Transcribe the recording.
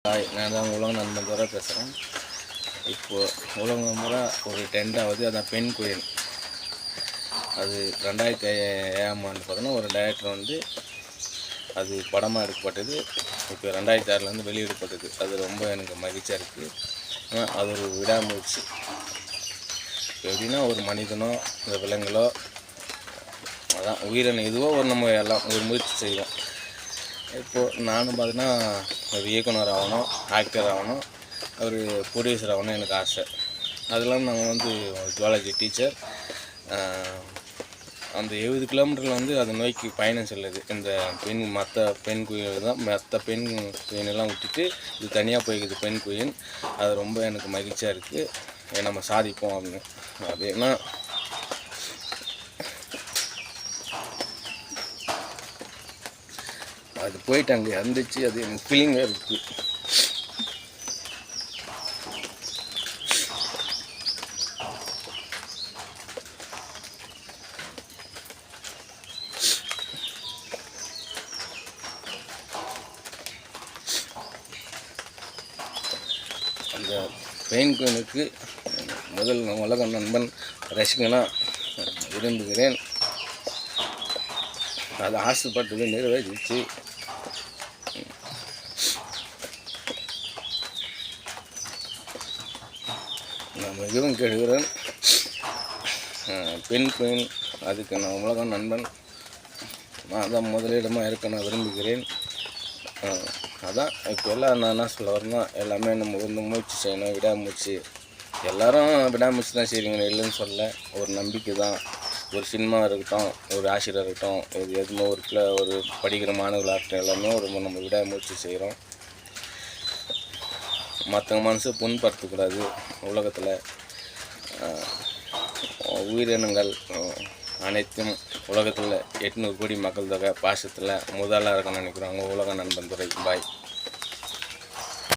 Hi, நான் தான் உலக நண்பன் துறை பேசுகிறேன். இப்போது உலக முறை ஒரு ட்ரெண்டாவது அதான் பெண் குயின். அது 2007ஆம் ஆண்டு பார்த்தோன்னா ஒரு டைரக்டர் அது படமாக எடுக்கப்பட்டது. இப்போ 2006 வெளியிடப்பட்டது. அது ரொம்ப எனக்கு மகிழ்ச்சியாக இருக்குது. அது ஒரு விடாமுயற்சி. எப்படின்னா ஒரு மனிதனோ இந்த விலங்குகளோ அதான் உயிரின இதுவோ நம்ம எல்லாம் ஒரு முயற்சி செய்வோம். இப்போது நானும் பார்த்தீங்கன்னா ஒரு இயக்குனர் ஆகணும், ஆக்டர் ஆகணும், ஒரு ப்ரொடியூசர் ஆகணும் எனக்கு ஆசை. அதெல்லாம் நாங்கள் ஜுவாலஜி டீச்சர். அந்த 70 கிலோமீட்டரில் அதை நோக்கி பயணம் செல்லுது. இந்த மற்ற பெண் குயில் தான், மற்ற பெண் குயினெல்லாம் விட்டுட்டு இது தனியாக போய்க்குது பெண் குயின். அது ரொம்ப எனக்கு மகிழ்ச்சியாக இருக்குது. நம்ம சாதிப்போம் அப்படின்னு. அது ஏன்னா அது போயிட்டு அங்கே இருந்துச்சு. அது எனக்கு ஃபீலிங்காக இருக்குது. அந்த பெயின் குயினுக்கு முதல் உலக நண்பன் ரசிகனாக விரும்புகிறேன். அது ஆசைப்பட்டது நிறைவேறிச்சு. நான் மிகவும் கேட்கிறேன், பெண் குயின் அதுக்கு நான் உலக நண்பன் நான் தான் முதலிடமாக இருக்க நான் விரும்புகிறேன். அதான் இப்போ எல்லாம் நான் என்ன சொல்ல வரேன்னா, எல்லாமே நம்ம முயற்சி செய்யணும், விடாமுயற்சி. எல்லோரும் விடாமுயற்சி தான் செய்கிறீங்க, இல்லைன்னு சொல்ல. ஒரு நம்பிக்கை தான். ஒரு சினிமா இருக்கட்டும், ஒரு ஆசிரியர் இருக்கட்டும், எதுவுமே ஒரு படிக்கிற மாணவர்களாக இருக்கட்டும், எல்லாமே நம்ம விடாமுயற்சி செய்கிறோம். மற்றவங்க மனசை புண்படுத்தக்கூடாது. உலகத்தில் உயிரினங்கள் அனைத்தும் உலகத்தில் 800 கோடி மக்கள் தொகை பாசத்தில் முதலாக இருக்கணும்னு நினைக்கிறாங்க. உலக நண்பன் துறை. பாய்.